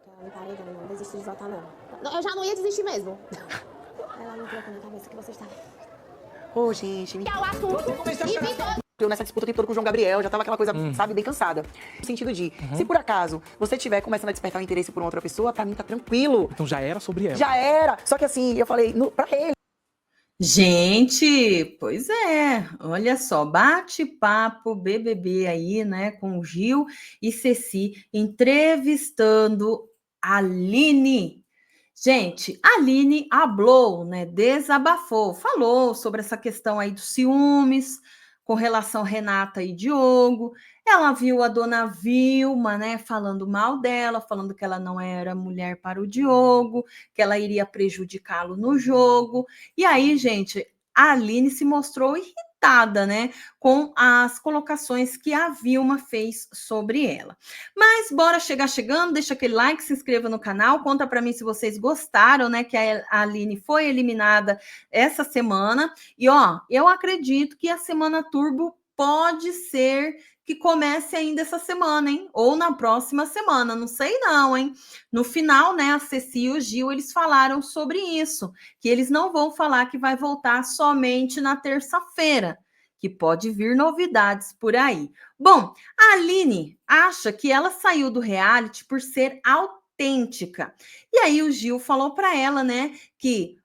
Eu não parei não desisti de votar não. Eu já não ia desistir mesmo. Ela não colocou na cabeça que você estava... Ô, gente, Que é o assunto. eu nessa disputa o tempo todo com o João Gabriel, já tava aquela coisa, sabe, bem cansada. No sentido de, se por acaso você estiver começando a despertar o interesse por uma outra pessoa, pra mim tá tranquilo. Então já era sobre ela. Já era. Só que assim, eu falei, pra ele. Gente, pois é, olha só, bate-papo BBB aí, né, com Gil e Ceci entrevistando a Aline. Gente, a Aline hablou, né, desabafou, falou sobre essa questão aí dos ciúmes com relação a Renata e Diogo. Ela viu a dona Vilma, né, falando mal dela, falando que ela não era mulher para o Diogo, que ela iria prejudicá-lo no jogo. E aí, gente, a Aline se mostrou irritada, né, com as colocações que a Vilma fez sobre ela. Mas bora chegar chegando, deixa aquele like, se inscreva no canal, conta para mim se vocês gostaram, né, que a Aline foi eliminada essa semana. E ó, eu acredito que a semana Turbo pode ser que comece ainda essa semana, hein? Ou na próxima semana, não sei não, hein? No final, né, a Ceci e o Gil, eles falaram sobre isso, que eles não vão falar que vai voltar somente na terça-feira, que pode vir novidades por aí. Bom, a Aline acha que ela saiu do reality por ser autêntica. E aí o Gil falou para ela, né, que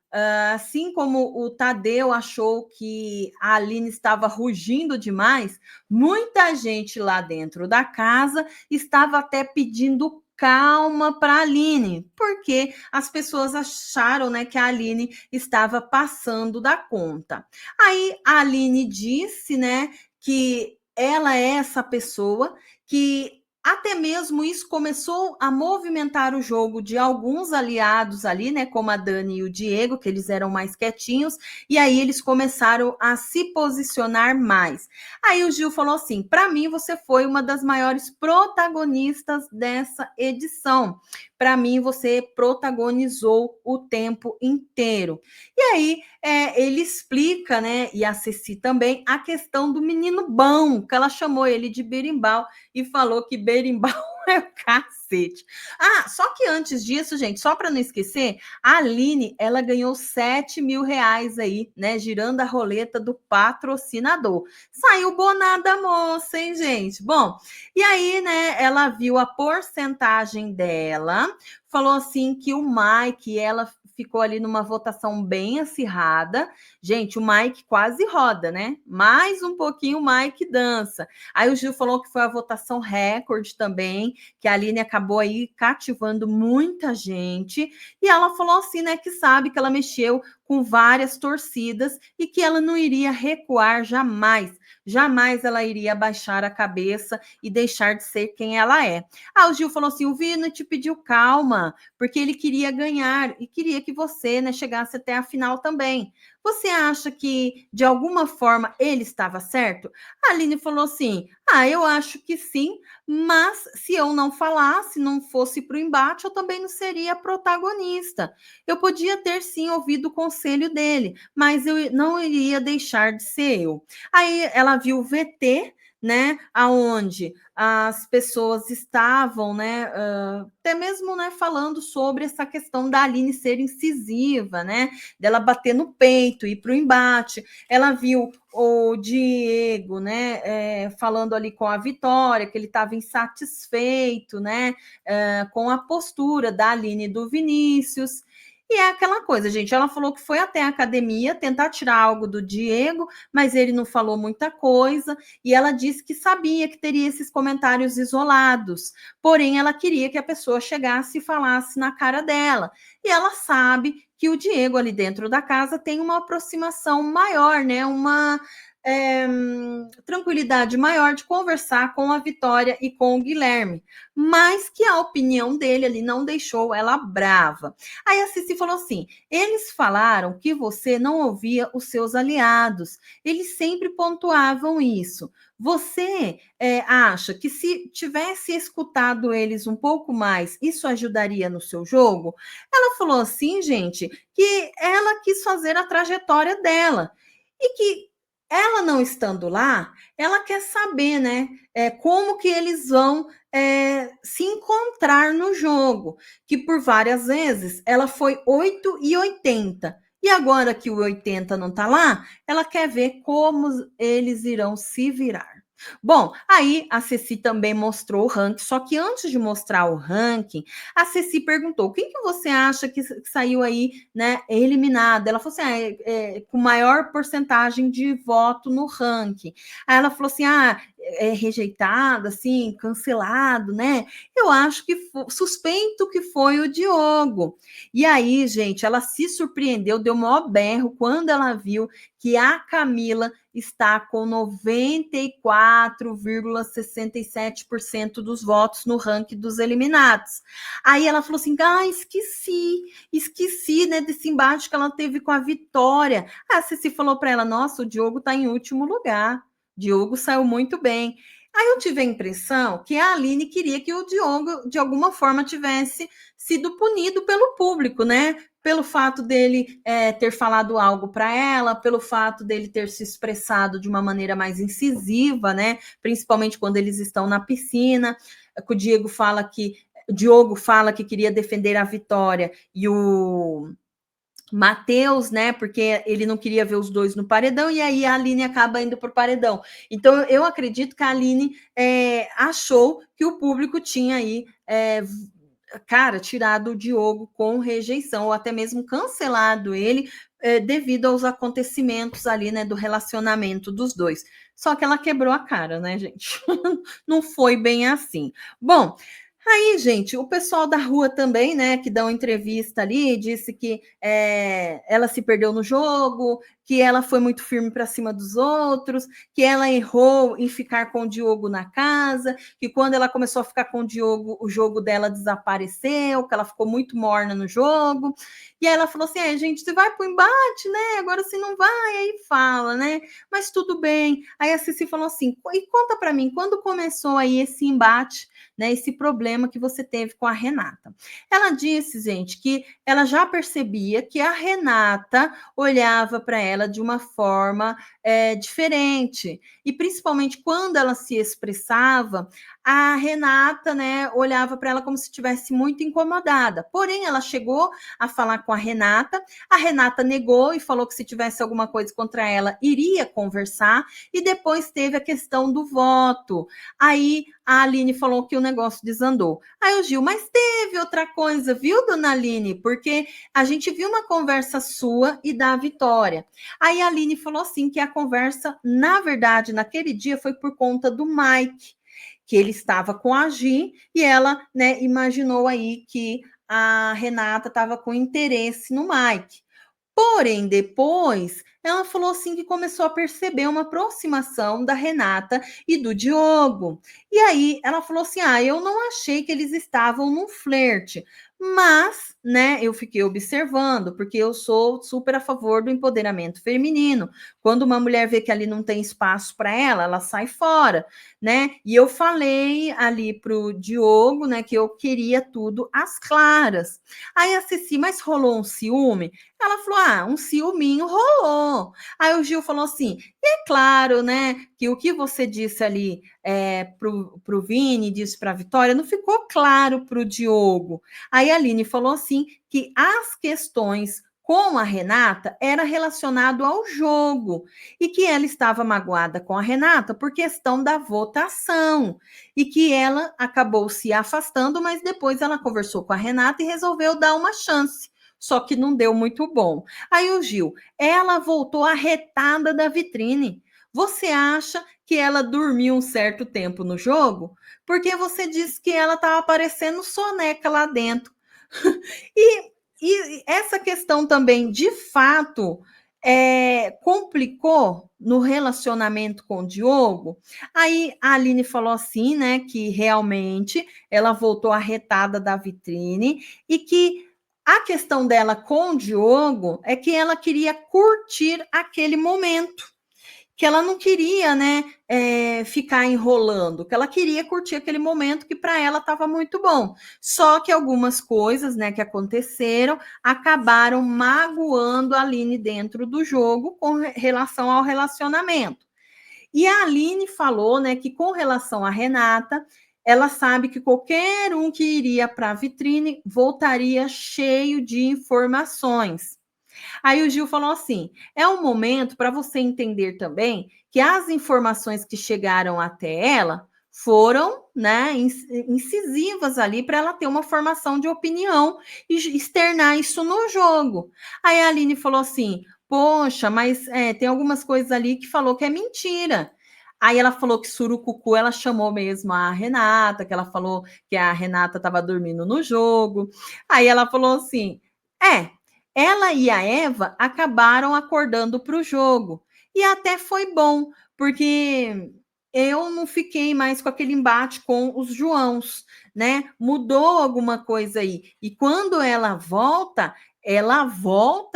assim como o Tadeu achou que a Aline estava rugindo demais, muita gente lá dentro da casa estava até pedindo calma para a Aline, porque as pessoas acharam, né, que a Aline estava passando da conta. Aí a Aline disse, né, que ela é essa pessoa que até mesmo isso começou a movimentar o jogo de alguns aliados ali, né, como a Dani e o Diego, que eles eram mais quietinhos, e aí eles começaram a se posicionar mais. Aí o Gil falou assim: para mim você foi uma das maiores protagonistas dessa edição. Para mim você protagonizou o tempo inteiro. E aí ele explica, né, e a Ceci também, a questão do menino bom, que ela chamou ele de berimbau e falou que berimbau é o cacete. Ah, só que antes disso, gente, só para não esquecer, a Aline, ela ganhou 7 mil reais aí, né, girando a roleta do patrocinador. Saiu bonada moça, hein, gente? Bom, e aí, né, ela viu a porcentagem dela, falou assim que o Mike, ela ficou ali numa votação bem acirrada. Gente, o Mike quase roda, né? Mais um pouquinho o Mike dança. Aí o Gil falou que foi a votação recorde também, que a Aline acabou aí cativando muita gente. E ela falou assim, né, que sabe que ela mexeu com várias torcidas e que ela não iria recuar jamais. Jamais ela iria baixar a cabeça e deixar de ser quem ela é. Ah, o Gil falou assim, o Vino te pediu calma, porque ele queria ganhar e queria que você, né, chegasse até a final também. Você acha que, de alguma forma, ele estava certo? A Aline falou assim, eu acho que sim, mas se eu não falasse, não fosse para o embate, eu também não seria protagonista. Eu podia ter, sim, ouvido o conselho dele, mas eu não iria deixar de ser eu. Aí ela viu o VT, né, aonde as pessoas estavam, né, até mesmo, né, falando sobre essa questão da Aline ser incisiva, né, dela bater no peito, ir para o embate. Ela viu o Diego, né, falando ali com a Vitória, que ele estava insatisfeito, né, com a postura da Aline e do Vinícius. E é aquela coisa, gente, ela falou que foi até a academia tentar tirar algo do Diego, mas ele não falou muita coisa, e ela disse que sabia que teria esses comentários isolados, porém ela queria que a pessoa chegasse e falasse na cara dela. E ela sabe que o Diego ali dentro da casa tem uma aproximação maior, né? Uma tranquilidade maior de conversar com a Vitória e com o Guilherme, mas que a opinião dele ali não deixou ela brava. Aí a Cici falou assim, eles falaram que você não ouvia os seus aliados, eles sempre pontuavam isso. Você acha que se tivesse escutado eles um pouco mais, isso ajudaria no seu jogo? Ela falou assim, gente, que ela quis fazer a trajetória dela e que ela não estando lá, ela quer saber, né, como que eles vão se encontrar no jogo, que por várias vezes ela foi 8,80. E agora que o 80 não está lá, ela quer ver como eles irão se virar. Bom, aí a Ceci também mostrou o ranking, só que antes de mostrar o ranking, a Ceci perguntou: quem que você acha que saiu aí, né, eliminada? Ela falou assim: com maior porcentagem de voto no ranking. Aí ela falou assim: rejeitado, assim, cancelado, né? Eu acho que suspeito que foi o Diogo. E aí, gente, ela se surpreendeu, deu o maior berro quando ela viu que a Camila está com 94,67% dos votos no ranking dos eliminados. Aí ela falou assim: esqueci, né, desse embate que ela teve com a Vitória. A Ceci falou para ela: nossa, o Diogo está em último lugar. Diogo saiu muito bem. Aí eu tive a impressão que a Aline queria que o Diogo, de alguma forma, tivesse sido punido pelo público, né? Pelo fato dele ter falado algo para ela, pelo fato dele ter se expressado de uma maneira mais incisiva, né? Principalmente quando eles estão na piscina. O Diogo fala que queria defender a Vitória e o Matheus, né? Porque ele não queria ver os dois no paredão, e aí a Aline acaba indo para o paredão. Então, eu acredito que a Aline achou que o público tinha aí, tirado o Diogo com rejeição, ou até mesmo cancelado ele, devido aos acontecimentos ali, né? Do relacionamento dos dois. Só que ela quebrou a cara, né, gente? Não foi bem assim. Bom. Aí, gente, o pessoal da rua também, né, que dão entrevista ali, disse que ela se perdeu no jogo, que ela foi muito firme para cima dos outros, que ela errou em ficar com o Diogo na casa, que quando ela começou a ficar com o Diogo, o jogo dela desapareceu, que ela ficou muito morna no jogo. E aí ela falou assim: gente, você vai pro embate, né? Agora se não vai, aí fala, né? Mas tudo bem. Aí a Ceci falou assim: e conta para mim, quando começou aí esse embate, né, esse problema que você teve com a Renata? Ela disse, gente, que ela já percebia que a Renata olhava para ela de uma forma diferente, e principalmente quando ela se expressava, a Renata, né, olhava para ela como se estivesse muito incomodada. Porém, ela chegou a falar com a Renata negou e falou que se tivesse alguma coisa contra ela, iria conversar, e depois teve a questão do voto. Aí a Aline falou que o negócio desandou. Aí o Gil: mas teve outra coisa, viu, dona Aline? Porque a gente viu uma conversa sua e da Vitória. Aí a Aline falou assim que a conversa, na verdade, naquele dia foi por conta do Mike, que ele estava com a Gi, e ela, né, imaginou aí que a Renata estava com interesse no Mike. Porém, depois, ela falou assim que começou a perceber uma aproximação da Renata e do Diogo. E aí ela falou assim: eu não achei que eles estavam num flerte, mas, né, eu fiquei observando, porque eu sou super a favor do empoderamento feminino. Quando uma mulher vê que ali não tem espaço para ela, ela sai fora, né? E eu falei ali pro Diogo, né, que eu queria tudo às claras. Aí a Ceci: mas rolou um ciúme? Ela falou: um ciúminho rolou. Aí o Gil falou assim: e é claro, né, que o que você disse ali pro Vini, disse para a Vitória, não ficou claro pro Diogo. Aí a Aline falou assim que as questões com a Renata era relacionado ao jogo, e que ela estava magoada com a Renata por questão da votação, e que ela acabou se afastando, mas depois ela conversou com a Renata e resolveu dar uma chance. Só que não deu muito bom. Aí o Gil: ela voltou arretada da vitrine. Você acha que ela dormiu um certo tempo no jogo? Porque você disse que ela estava parecendo soneca lá dentro. E essa questão também, de fato, complicou no relacionamento com o Diogo. Aí a Aline falou assim, né, que realmente ela voltou arretada da vitrine, e que a questão dela com o Diogo é que ela queria curtir aquele momento, que ela não queria, né, ficar enrolando, que ela queria curtir aquele momento que para ela estava muito bom. Só que algumas coisas, né, que aconteceram acabaram magoando a Aline dentro do jogo com relação ao relacionamento. E a Aline falou, né, que com relação à Renata, ela sabe que qualquer um que iria para a vitrine voltaria cheio de informações. Aí o Gil falou assim: é um momento para você entender também que as informações que chegaram até ela foram, né, incisivas ali para ela ter uma formação de opinião e externar isso no jogo. Aí a Aline falou assim: poxa, mas tem algumas coisas ali que falou que é mentira. Aí ela falou que Surucucu, ela chamou mesmo a Renata, que ela falou que a Renata estava dormindo no jogo. Aí ela falou assim: ela e a Eva acabaram acordando para o jogo. E até foi bom, porque eu não fiquei mais com aquele embate com os Joãos, né? Mudou alguma coisa aí. E quando ela volta,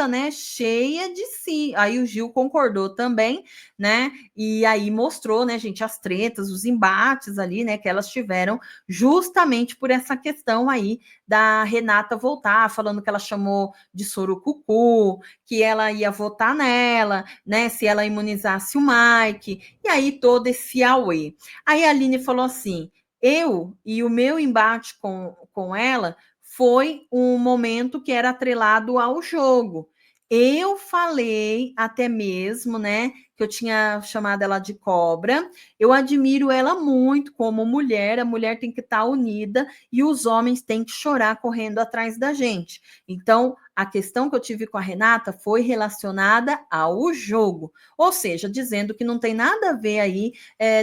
né, cheia de si. Aí o Gil concordou também, né? E aí mostrou, né, gente, as tretas, os embates ali, né, que elas tiveram justamente por essa questão aí da Renata voltar, falando que ela chamou de Sorucucu, que ela ia votar nela, né, se ela imunizasse o Mike, e aí todo esse auê. Aí a Aline falou assim: eu e o meu embate com ela foi um momento que era atrelado ao jogo. Eu falei até mesmo, né, que eu tinha chamado ela de cobra. Eu admiro ela muito como mulher. A mulher tem que estar unida e os homens têm que chorar correndo atrás da gente. Então, a questão que eu tive com a Renata foi relacionada ao jogo, ou seja, dizendo que não tem nada a ver aí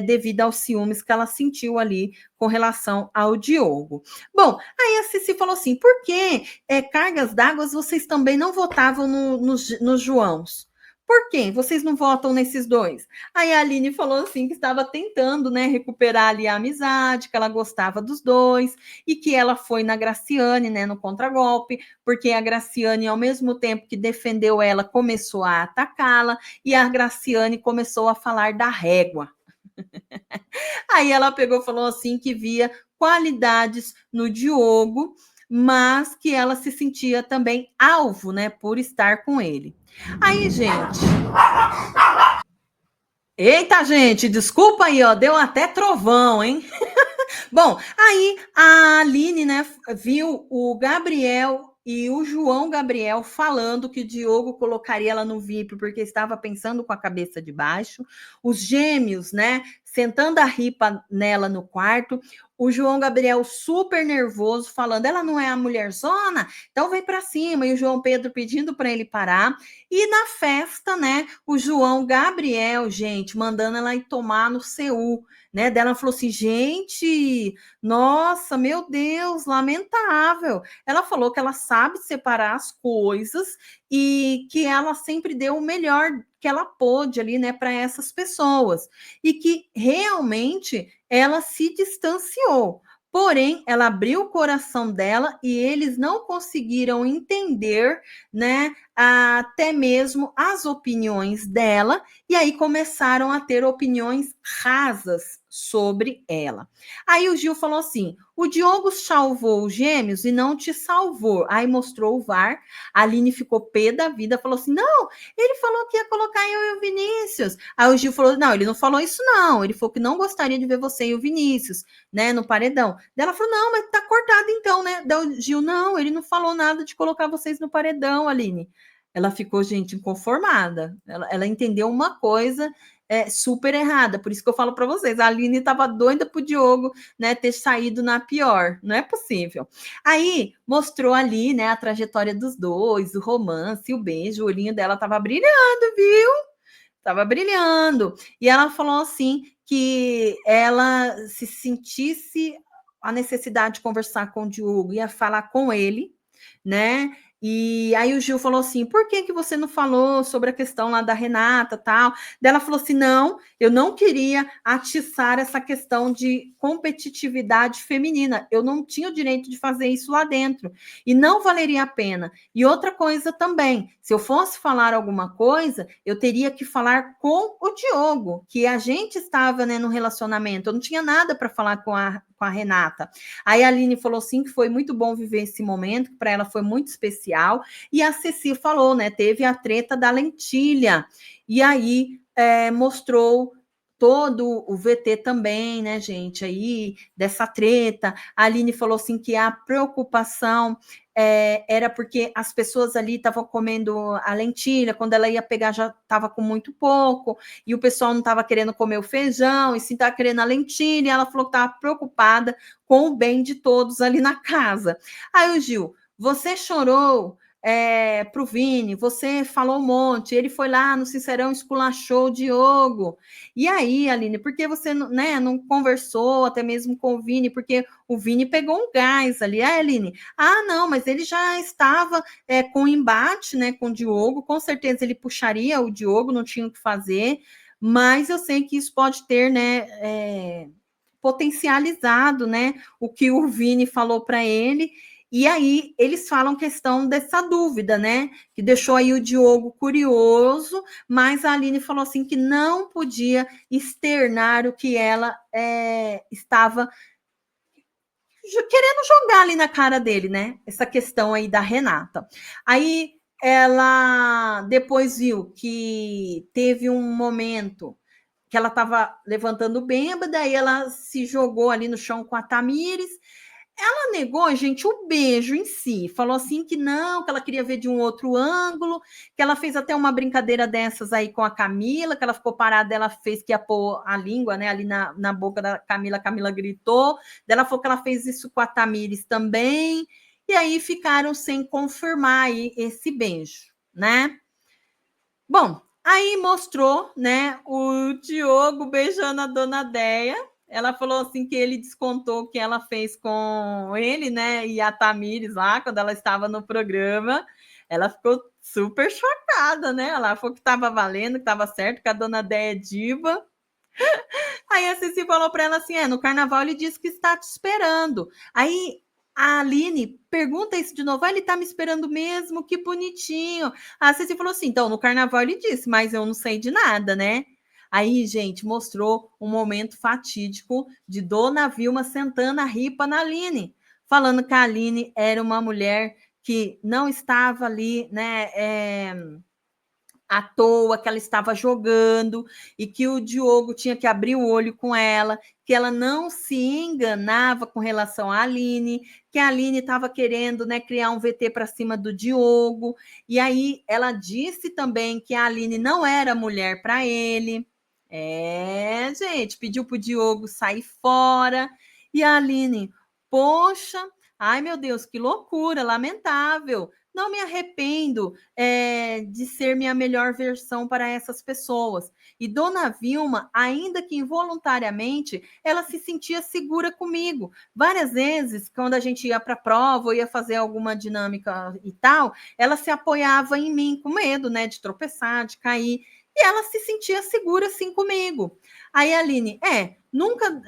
devido aos ciúmes que ela sentiu ali com relação ao Diogo. Bom, aí a Cici falou assim: por que cargas d'água vocês também não votavam nos Joãos? Por quê? Vocês não votam nesses dois? Aí a Aline falou assim que estava tentando, né, recuperar ali a amizade, que ela gostava dos dois e que ela foi na Graciane, né, no contragolpe, porque a Graciane, ao mesmo tempo que defendeu ela, começou a atacá-la e a Graciane começou a falar da régua. Aí ela pegou e falou assim que via qualidades no Diogo, mas que ela se sentia também alvo, né, por estar com ele. Aí, gente. Eita, gente, desculpa aí, ó, deu até trovão, hein? Bom, aí a Aline, né, viu o Gabriel e o João Gabriel falando que o Diogo colocaria ela no VIP porque estava pensando com a cabeça de baixo. Os gêmeos, né, sentando a ripa nela no quarto. O João Gabriel super nervoso, falando: ela não é a mulherzona, então vem para cima. E o João Pedro pedindo para ele parar. E na festa, né, o João Gabriel, gente, mandando ela ir tomar no CU, né? Dela falou assim: gente, nossa, meu Deus, lamentável. Ela falou que ela sabe separar as coisas e que ela sempre deu o melhor que ela pôde ali, né, para essas pessoas. E que realmente ela se distanciou. Porém, ela abriu o coração dela e eles não conseguiram entender, né, até mesmo as opiniões dela, e aí começaram a ter opiniões rasas sobre ela. Aí o Gil falou assim: o Diogo salvou os gêmeos e não te salvou. Aí mostrou o VAR, a Aline ficou pé da vida, falou assim: não, ele falou que ia colocar eu e o Vinícius. Aí o Gil falou: não, ele não falou isso não, ele falou que não gostaria de ver você e o Vinícius, né, no paredão. Daí ela falou: não, mas tá cortado então, né? Daí o Gil: não, ele não falou nada de colocar vocês no paredão, Aline. Ela ficou, gente, inconformada. Ela entendeu uma coisa super errada. Por isso que eu falo para vocês, a Aline estava doida pro Diogo, né, ter saído na pior. Não é possível. Aí mostrou ali, né, a trajetória dos dois, o romance, o beijo, o olhinho dela estava brilhando, viu? Estava brilhando. E ela falou assim que ela se sentisse a necessidade de conversar com o Diogo, ia falar com ele, né? E aí o Gil falou assim, por que que você não falou sobre a questão lá da Renata, tal? Daí ela falou assim, não, eu não queria atiçar essa questão de competitividade feminina. Eu não tinha o direito de fazer isso lá dentro. E não valeria a pena. E outra coisa também, se eu fosse falar alguma coisa, eu teria que falar com o Diogo, que a gente estava, né, no relacionamento. Eu não tinha nada para falar com a Renata. Aí a Aline falou assim que foi muito bom viver esse momento, que para ela foi muito especial. E a Ceci falou, né? Teve a treta da lentilha. E aí mostrou todo o VT também, né, gente, aí dessa treta. A Aline falou assim que a preocupação era porque as pessoas ali estavam comendo a lentilha, quando ela ia pegar já estava com muito pouco, e o pessoal não estava querendo comer o feijão, e sim estava querendo a lentilha, e ela falou que estava preocupada com o bem de todos ali na casa. Aí o Gil, você chorou para o Vini, você falou um monte, ele foi lá no Sincerão, esculachou o Diogo. E aí, Aline, por que você não conversou até mesmo com o Vini? Porque o Vini pegou um gás ali. Ah, Aline, não, mas ele já estava com embate, né, com o Diogo, com certeza ele puxaria o Diogo, não tinha o que fazer, mas eu sei que isso pode ter, né, potencializado, né, o que o Vini falou para ele. E aí eles falam questão dessa dúvida, né? Que deixou aí o Diogo curioso, mas a Aline falou assim que não podia externar o que ela estava querendo jogar ali na cara dele, né? Essa questão aí da Renata. Aí ela depois viu que teve um momento que ela estava levantando bêbada, aí ela se jogou ali no chão com a Tamires. Ela negou, gente, o beijo em si. Falou assim que não, que ela queria ver de um outro ângulo, que ela fez até uma brincadeira dessas aí com a Camila, que ela ficou parada, ela fez que ia pôr a língua, né, ali na boca da Camila, a Camila gritou. Daí ela falou que ela fez isso com a Tamires também. E aí ficaram sem confirmar aí esse beijo, né? Bom, aí mostrou, né, o Diogo beijando a dona Déia. Ela falou assim que ele descontou o que ela fez com ele, né, e a Tamires lá, quando ela estava no programa. Ela ficou super chocada, né? Ela falou que estava valendo, que estava certo, que a dona Déia é diva. Aí a Ceci falou para ela assim: no carnaval ele disse que está te esperando. Aí a Aline pergunta isso de novo: ele está me esperando mesmo? Que bonitinho. A Ceci falou assim: então, no carnaval ele disse, mas eu não sei de nada, né? Aí, gente, mostrou um momento fatídico de Dona Vilma sentando a ripa na Aline, falando que a Aline era uma mulher que não estava ali, né? À toa, que ela estava jogando e que o Diogo tinha que abrir o olho com ela, que ela não se enganava com relação à Aline, que a Aline estava querendo, né, criar um VT para cima do Diogo. E aí ela disse também que a Aline não era mulher para ele. Gente, pediu para o Diogo sair fora. E a Aline, poxa, ai meu Deus, que loucura, lamentável. Não me arrependo de ser minha melhor versão para essas pessoas. E Dona Vilma, ainda que involuntariamente, ela se sentia segura comigo. Várias vezes, quando a gente ia para a prova ou ia fazer alguma dinâmica e tal, ela se apoiava em mim com medo, né, de tropeçar, de cair. E ela se sentia segura assim comigo. Aí a Aline, nunca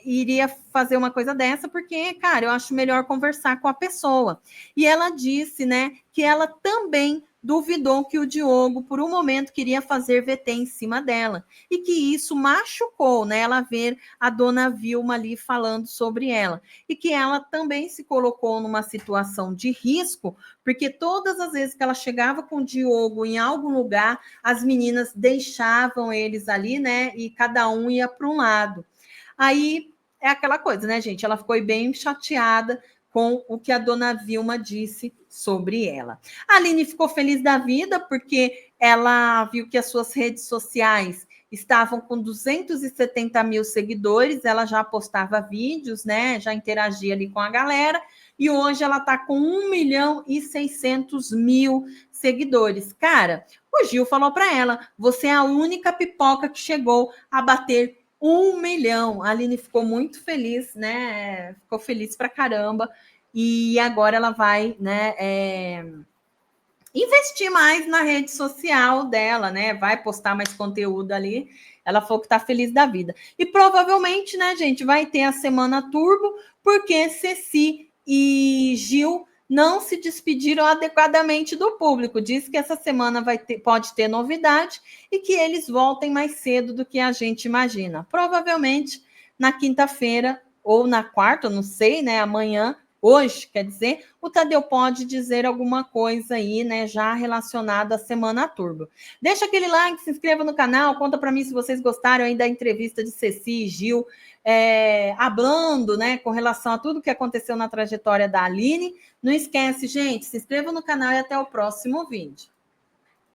iria fazer uma coisa dessa, porque, cara, eu acho melhor conversar com a pessoa. E ela disse, né, que ela também duvidou que o Diogo, por um momento, queria fazer VT em cima dela. E que isso machucou, né, ela ver a dona Vilma ali falando sobre ela. E que ela também se colocou numa situação de risco, porque todas as vezes que ela chegava com o Diogo em algum lugar, as meninas deixavam eles ali, né, e cada um ia para um lado. Aí é aquela coisa, né, gente? Ela ficou bem chateada com o que a dona Vilma disse sobre ela. A Aline ficou feliz da vida porque ela viu que as suas redes sociais estavam com 270 mil seguidores, ela já postava vídeos, né? Já interagia ali com a galera, e hoje ela está com 1.600.000 seguidores. Cara, o Gil falou para ela: você é a única pipoca que chegou a bater 1 milhão. A Aline ficou muito feliz, né? Ficou feliz pra caramba. e agora ela vai, né, investir mais na rede social dela, né? Vai postar mais conteúdo ali. Ela falou que tá feliz da vida. E provavelmente, né, gente, vai ter a semana turbo, porque Ceci e Gil não se despediram adequadamente do público. Diz que essa semana pode ter novidade e que eles voltem mais cedo do que a gente imagina. Provavelmente na quinta-feira ou na quarta, não sei, né? Amanhã. Hoje, quer dizer, o Tadeu pode dizer alguma coisa aí, né, já relacionada à Semana Turbo. Deixa aquele like, se inscreva no canal, conta para mim se vocês gostaram aí da entrevista de Ceci e Gil, hablando, né, com relação a tudo que aconteceu na trajetória da Aline. Não esquece, gente, se inscreva no canal e até o próximo vídeo.